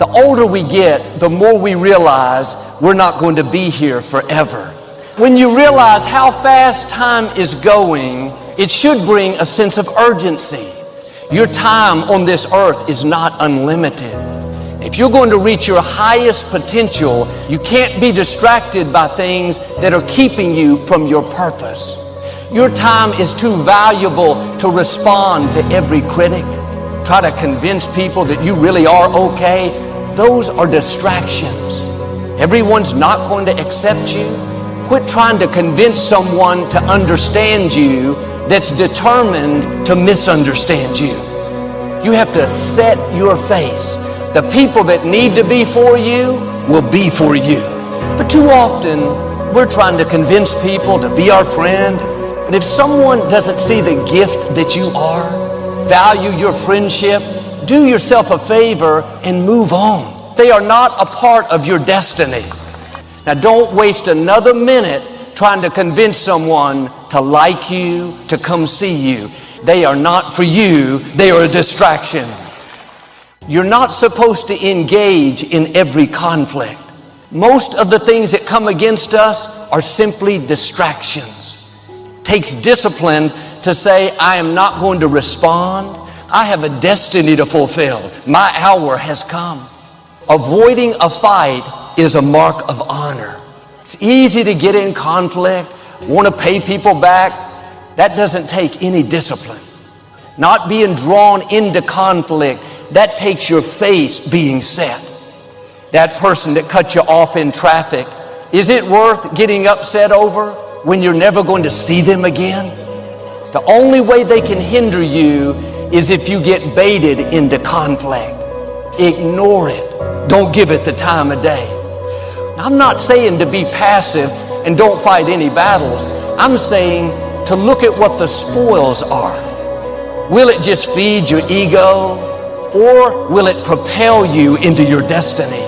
The older we get, the more we realize we're not going to be here forever. When you realize how fast time is going, it should bring a sense of urgency. Your time on this earth is not unlimited. If you're going to reach your highest potential, you can't be distracted by things that are keeping you from your purpose. Your time is too valuable to respond to every critic. Try to convince people that you really are okay. Those are distractions. Everyone's not going to accept you. Quit trying to convince someone to understand you that's determined to misunderstand you. You have to set your face. The people that need to be for you will be for you. But too often, we're trying to convince people to be our friend. But if someone doesn't see the gift that you are, value your friendship, do yourself a favor and move on. They are not a part of your destiny. Now don't waste another minute trying to convince someone to like you, to come see you. They are not for you, they are a distraction. You're not supposed to engage in every conflict. Most of the things that come against us are simply distractions. It takes discipline to say, I am not going to respond. I have a destiny to fulfill. My hour has come. Avoiding a fight is a mark of honor. It's easy to get in conflict, want to pay people back. That doesn't take any discipline. Not being drawn into conflict, that takes your face being set. That person that cut you off in traffic, is it worth getting upset over when you're never going to see them again? The only way they can hinder you is if you get baited into conflict. Ignore it. Don't give it the time of day. I'm not saying to be passive and don't fight any battles. I'm saying to look at what the spoils are. Will it just feed your ego? Or will it propel you into your destiny?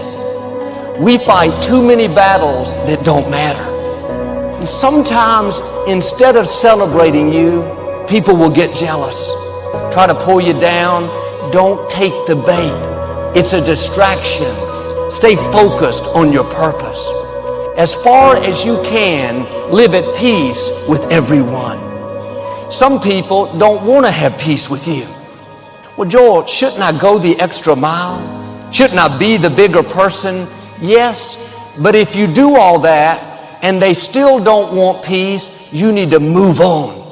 We fight too many battles that don't matter. And sometimes, instead of celebrating you, people will get jealous, try to pull you down. Don't take the bait. It's a distraction. Stay focused on your purpose. As far as you can, live at peace with everyone. Some people don't want to have peace with you. Well, Joel, shouldn't I go the extra mile? Shouldn't I be the bigger person? Yes, but if you do all that and they still don't want peace, you need to move on.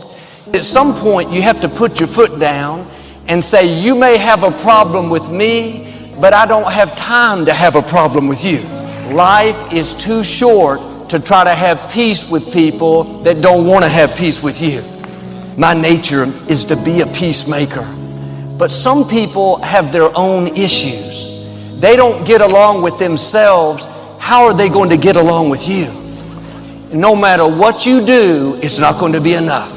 At some point, you have to put your foot down and say, you may have a problem with me, but I don't have time to have a problem with you. Life is too short to try to have peace with people that don't want to have peace with you. My nature is to be a peacemaker. But some people have their own issues. They don't get along with themselves. How are they going to get along with you? And no matter what you do, it's not going to be enough.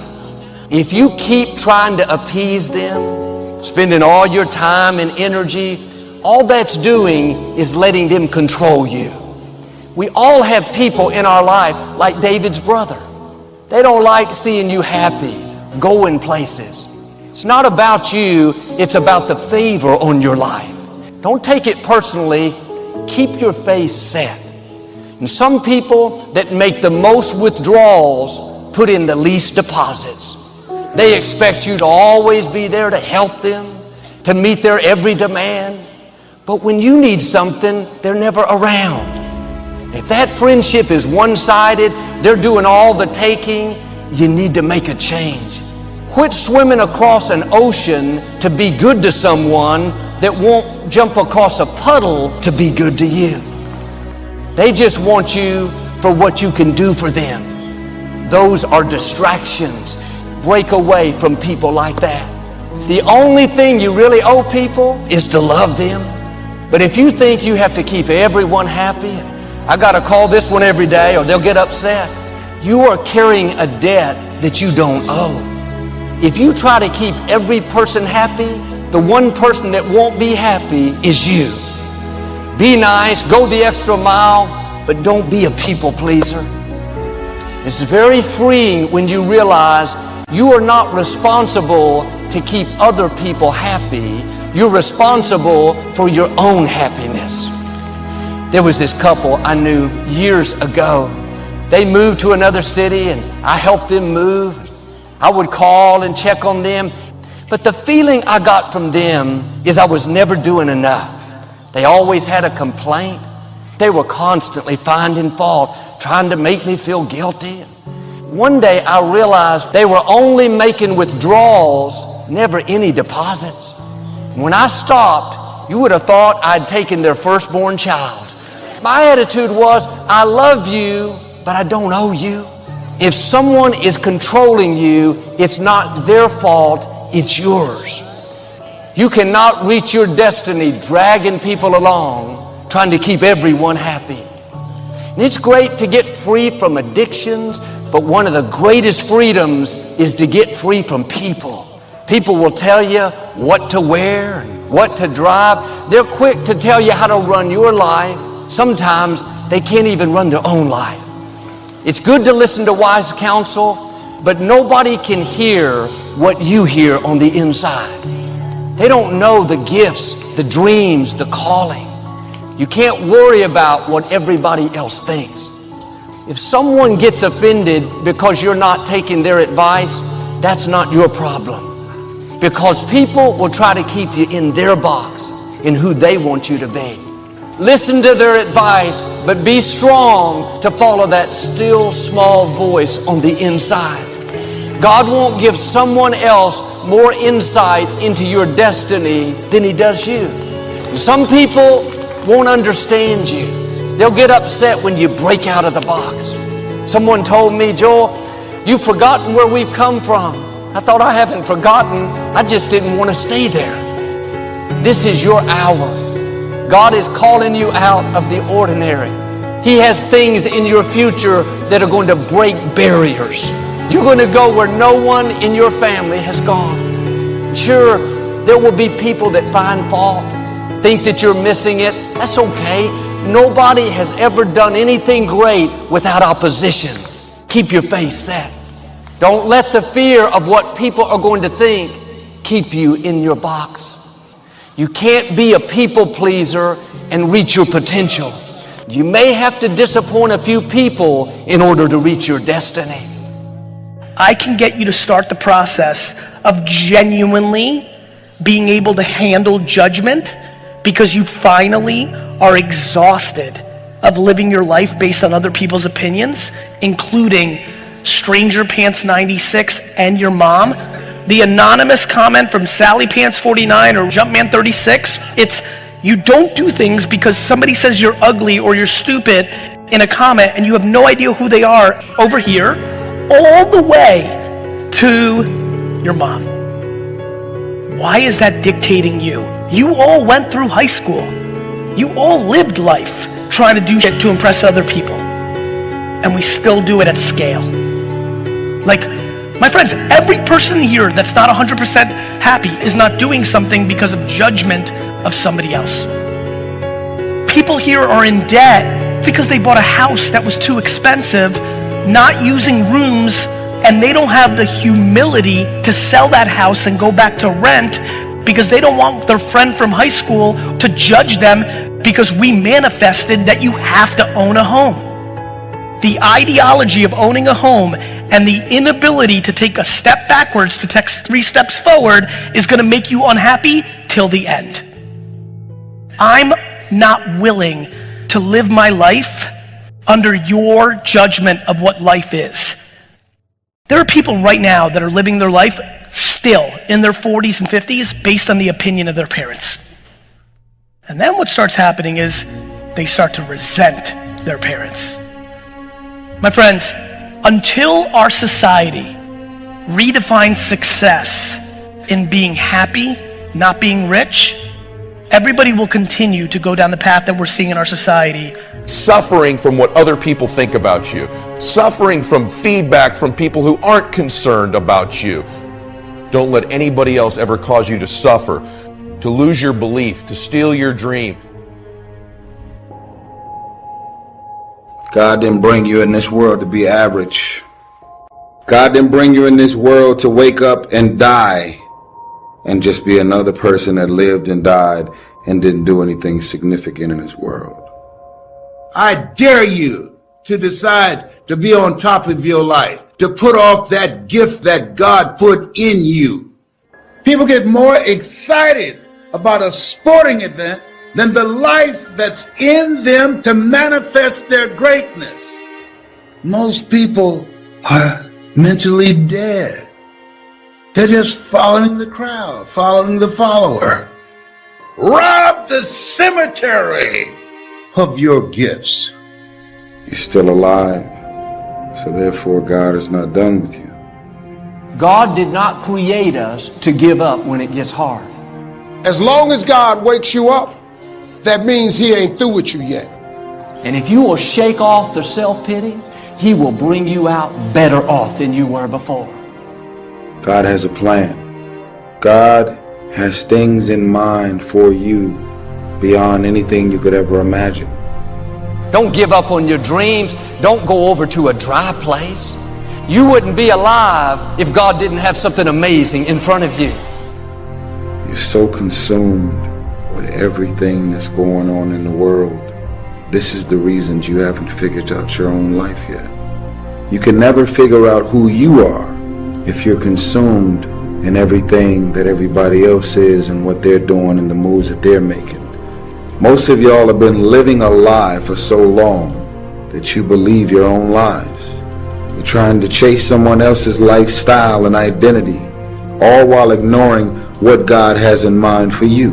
If you keep trying to appease them, spending all your time and energy, all that's doing is letting them control you. We all have people in our life like David's brother. They don't like seeing you happy, going places. It's not about you, it's about the favor on your life. Don't take it personally. Keep your face set. And some people that make the most withdrawals put in the least deposits. They expect you to always be there to help them, to meet their every demand. But when you need something, they're never around. If that friendship is one-sided, they're doing all the taking, you need to make a change. Quit swimming across an ocean to be good to someone that won't jump across a puddle to be good to you. They just want you for what you can do for them. Those are distractions. Break away from people like that. The only thing you really owe people is to love them. But if you think you have to keep everyone happy, I got to call this one every day or they'll get upset, you are carrying a debt that you don't owe. If you try to keep every person happy, the one person that won't be happy is you. Be nice, go the extra mile, but don't be a people pleaser. It's very freeing when you realize you are not responsible to keep other people happy. You're responsible for your own happiness. There was this couple I knew years ago. They moved to another city and I helped them move. I would call and check on them. But the feeling I got from them is I was never doing enough. They always had a complaint. They were constantly finding fault, trying to make me feel guilty. One day I realized they were only making withdrawals, never any deposits. When I stopped, you would have thought I'd taken their firstborn child. My attitude was, I love you, but I don't owe you. If someone is controlling you, it's not their fault, it's yours. You cannot reach your destiny dragging people along, trying to keep everyone happy. And it's great to get free from addictions, but one of the greatest freedoms is to get free from people. People will tell you what to wear, what to drive. They're quick to tell you how to run your life. Sometimes they can't even run their own life. It's good to listen to wise counsel, but nobody can hear what you hear on the inside. They don't know the gifts, the dreams, the calling. You can't worry about what everybody else thinks. If someone gets offended because you're not taking their advice, that's not your problem. Because people will try to keep you in their box, in who they want you to be. Listen to their advice, but be strong to follow that still small voice on the inside. God won't give someone else more insight into your destiny than He does you. Some people won't understand you. They'll get upset when you break out of the box. Someone told me, Joel, you've forgotten where we've come from. I thought, I haven't forgotten. I just didn't want to stay there. This is your hour. God is calling you out of the ordinary. He has things in your future that are going to break barriers. You're going to go where no one in your family has gone. Sure, there will be people that find fault, think that you're missing it. That's okay. Nobody has ever done anything great without opposition. Keep your face set. Don't let the fear of what people are going to think keep you in your box. You can't be a people pleaser and reach your potential. You may have to disappoint a few people in order to reach your destiny. I can get you to start the process of genuinely being able to handle judgment because you finally are exhausted of living your life based on other people's opinions, including Stranger Pants 96 and your mom. The anonymous comment from Sally Pants 49 or Jumpman 36, it's you don't do things because somebody says you're ugly or you're stupid in a comment and you have no idea who they are over here, all the way to your mom. Why is that dictating you? You all went through high school. You all lived life trying to do shit to impress other people. And we still do it at scale. Like, my friends, every person here that's not 100% happy is not doing something because of judgment of somebody else. People here are in debt because they bought a house that was too expensive, not using rooms, and they don't have the humility to sell that house and go back to rent because they don't want their friend from high school to judge them because we manifested that you have to own a home. The ideology of owning a home and the inability to take a step backwards to take 3 steps forward is going to make you unhappy till the end. I'm not willing to live my life under your judgment of what life is. There are people right now that are living their life still in their 40s and 50s based on the opinion of their parents. And then what starts happening is they start to resent their parents. My friends, until our society redefines success in being happy, not being rich, everybody will continue to go down the path that we're seeing in our society. Suffering from what other people think about you. Suffering from feedback from people who aren't concerned about you. Don't let anybody else ever cause you to suffer, to lose your belief, to steal your dream. God didn't bring you in this world to be average. God didn't bring you in this world to wake up and die. and just be another person that lived and died and didn't do anything significant in this world. I dare you to decide to be on top of your life, to put off that gift that God put in you. People get more excited about a sporting event than the life that's in them to manifest their greatness. Most people are mentally dead. They're just following the crowd, following the follower. Rob the cemetery of your gifts. You're still alive, so therefore God is not done with you. God did not create us to give up when it gets hard. As long as God wakes you up, that means he ain't through with you yet. And if you will shake off the self-pity, he will bring you out better off than you were before. God has a plan. God has things in mind for you beyond anything you could ever imagine. Don't give up on your dreams. Don't go over to a dry place. You wouldn't be alive if God didn't have something amazing in front of you. You're so consumed with everything that's going on in the world. This is the reason you haven't figured out your own life yet. You can never figure out who you are if you're consumed in everything that everybody else is and what they're doing and the moves that they're making. Most of y'all have been living a lie for so long that you believe your own lies. You're trying to chase someone else's lifestyle and identity, all while ignoring what God has in mind for you.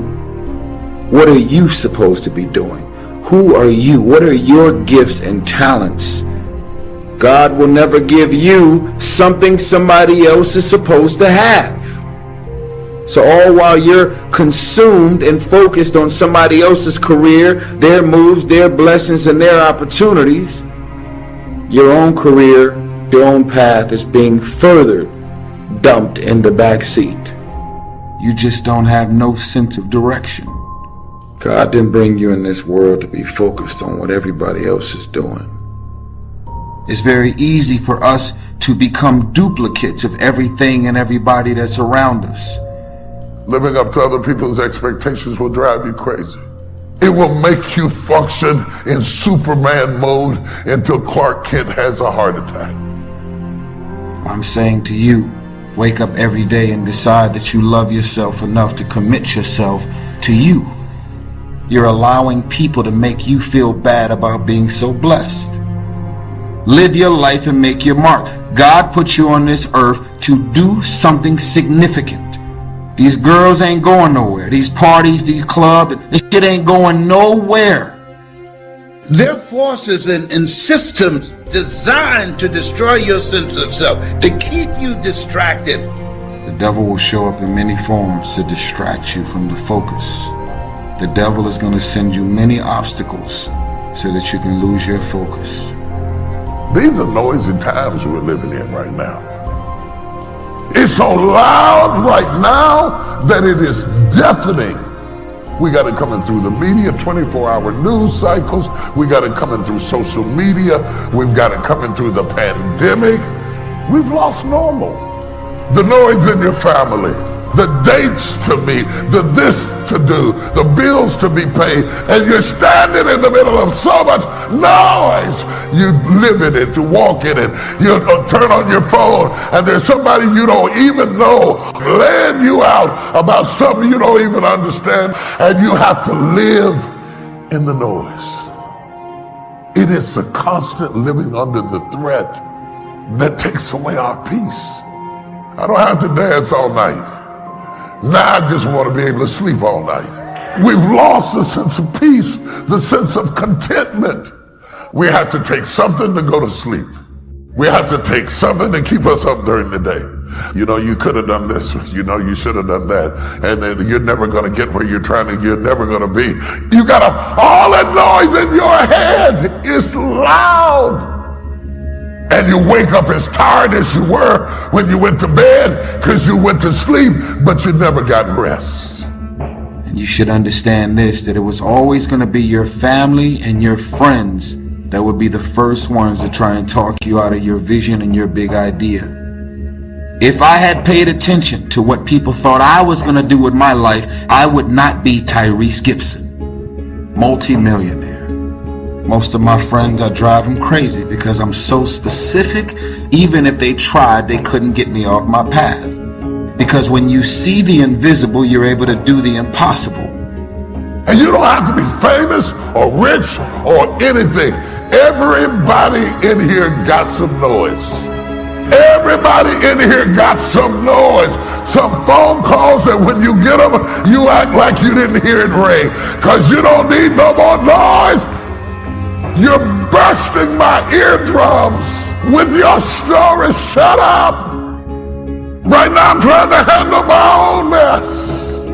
What are you supposed to be doing? Who are you? What are your gifts and talents? God will never give you something somebody else is supposed to have. So all while you're consumed and focused on somebody else's career, their moves, their blessings, and their opportunities, your own career, your own path is being further dumped in the back seat. You just don't have no sense of direction. God didn't bring you in this world to be focused on what everybody else is doing. It's very easy for us to become duplicates of everything and everybody that's around us. Living up to other people's expectations will drive you crazy. It will make you function in Superman mode until Clark Kent has a heart attack. I'm saying to you, wake up every day and decide that you love yourself enough to commit yourself to you. You're allowing people to make you feel bad about being so blessed. Live your life and make your mark. God put you on this earth to do something significant. These girls ain't going nowhere. These parties, these clubs, this shit ain't going nowhere. There are forces and systems designed to destroy your sense of self, to keep you distracted. The devil will show up in many forms to distract you from the focus. The devil is going to send you many obstacles so that you can lose your focus. These are noisy times we're living in right now. It's so loud right now that it is deafening. We got it coming through the media, 24-hour news cycles. We got it coming through social media. We've got it coming through the pandemic. We've lost normal. The noise in your family, the dates to meet, the this to do, the bills to be paid, and you're standing in the middle of so much noise. You live in it, you walk in it, you turn on your phone, and there's somebody you don't even know laying you out about something you don't even understand, and you have to live in the noise. It is the constant living under the threat that takes away our peace. I don't have to dance all night. Now I just want to be able to sleep all night. We've lost the sense of peace, the sense of contentment. We have to take something to go to sleep. We have to take something to keep us up during the day. You know, you could have done this. You know, you should have done that. And then you're never going to get where you're trying to, you're never going to be. You got all that noise in your head is loud. And you wake up as tired as you were when you went to bed because you went to sleep, but you never got rest. And you should understand this, that it was always going to be your family and your friends that would be the first ones to try and talk you out of your vision and your big idea. If I had paid attention to what people thought I was going to do with my life, I would not be Tyrese Gibson, multi-millionaire. Most of my friends, I drive them crazy because I'm so specific. Even if they tried, they couldn't get me off my path. Because when you see the invisible, you're able to do the impossible. And you don't have to be famous or rich or anything. Everybody in here got some noise. Everybody in here got some noise. Some phone calls that when you get them, you act like you didn't hear it ring. Because you don't need no more noise. You're bursting my eardrums with your story. Shut up. Right now I'm trying to handle my own mess.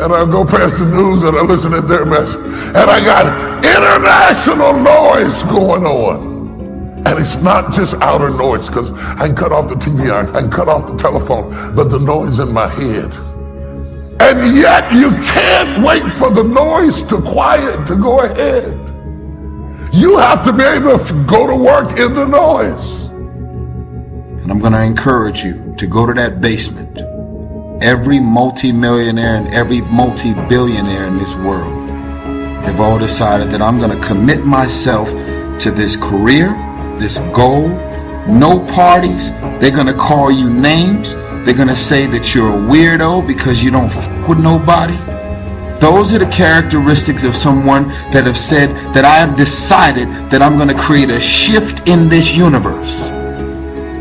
And I go past the news and I listen to their mess. And I got international noise going on. And it's not just outer noise, because I can cut off the TV, I can cut off the telephone, but the noise in my head. And yet you can't wait for the noise to quiet, to go ahead. You have to be able to go to work in the noise. And I'm going to encourage you to go to that basement. Every multi-millionaire and every multi-billionaire in this world have all decided that I'm going to commit myself to this career, this goal. No parties. They're going to call you names. They're going to say that you're a weirdo because you don't f with nobody. Those are the characteristics of someone that have said that I have decided that I'm going to create a shift in this universe.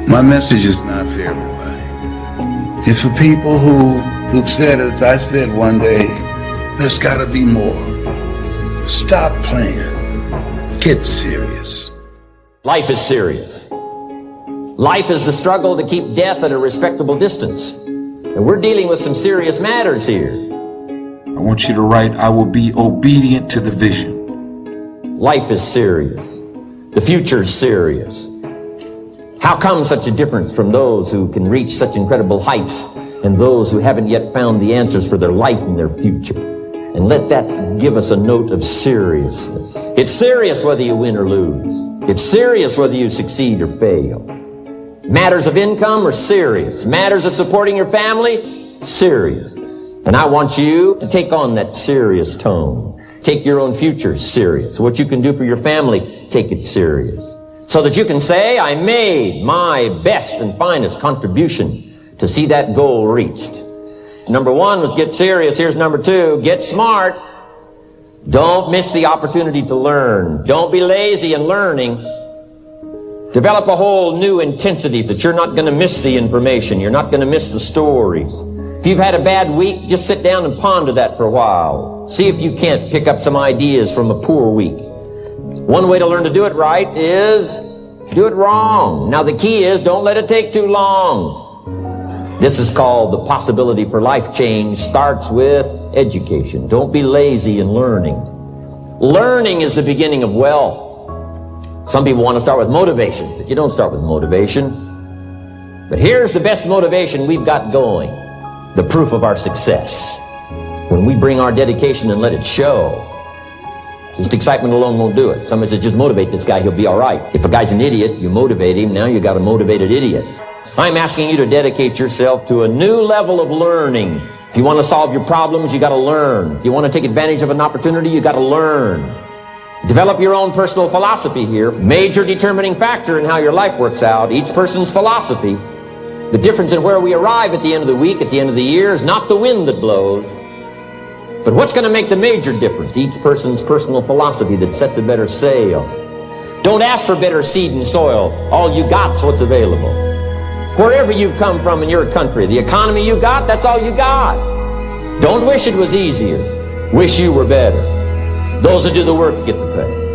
My message is not for everybody. It's for people who've said, as I said one day, there's got to be more. Stop playing. Get serious. Life is serious. Life is the struggle to keep death at a respectable distance. And we're dealing with some serious matters here. I want you to write, I will be obedient to the vision. Life is serious. The future's serious. How come such a difference from those who can reach such incredible heights and those who haven't yet found the answers for their life and their future? And let that give us a note of seriousness. It's serious whether you win or lose. It's serious whether you succeed or fail. Matters of income are serious. Matters of supporting your family, serious. And I want you to take on that serious tone. Take your own future serious. What you can do for your family, take it serious. So that you can say, I made my best and finest contribution to see that goal reached. Number one was get serious. Here's number two, get smart. Don't miss the opportunity to learn. Don't be lazy in learning. Develop a whole new intensity that you're not going to miss the information. You're not going to miss the stories. If you've had a bad week, just sit down and ponder that for a while. See if you can't pick up some ideas from a poor week. One way to learn to do it right is do it wrong. Now the key is don't let it take too long. This is called the possibility for life change starts with education. Don't be lazy in learning. Learning is the beginning of wealth. Some people want to start with motivation, but you don't start with motivation. But here's the best motivation we've got going. The proof of our success. When we bring our dedication and let it show. Just excitement alone won't do it. Somebody says, just motivate this guy, he'll be all right. If a guy's an idiot, you motivate him, now you got a motivated idiot. I'm asking you to dedicate yourself to a new level of learning. If you want to solve your problems, you got to learn. If you want to take advantage of an opportunity, you got to learn. Develop your own personal philosophy here. Major determining factor in how your life works out. Each person's philosophy. The difference in where we arrive at the end of the week, at the end of the year, is not the wind that blows. But what's going to make the major difference? Each person's personal philosophy that sets a better sail. Don't ask for better seed and soil. All you got's what's available. Wherever you've come from in your country, the economy you got, that's all you got. Don't wish it was easier. Wish you were better. Those that do the work get the pay.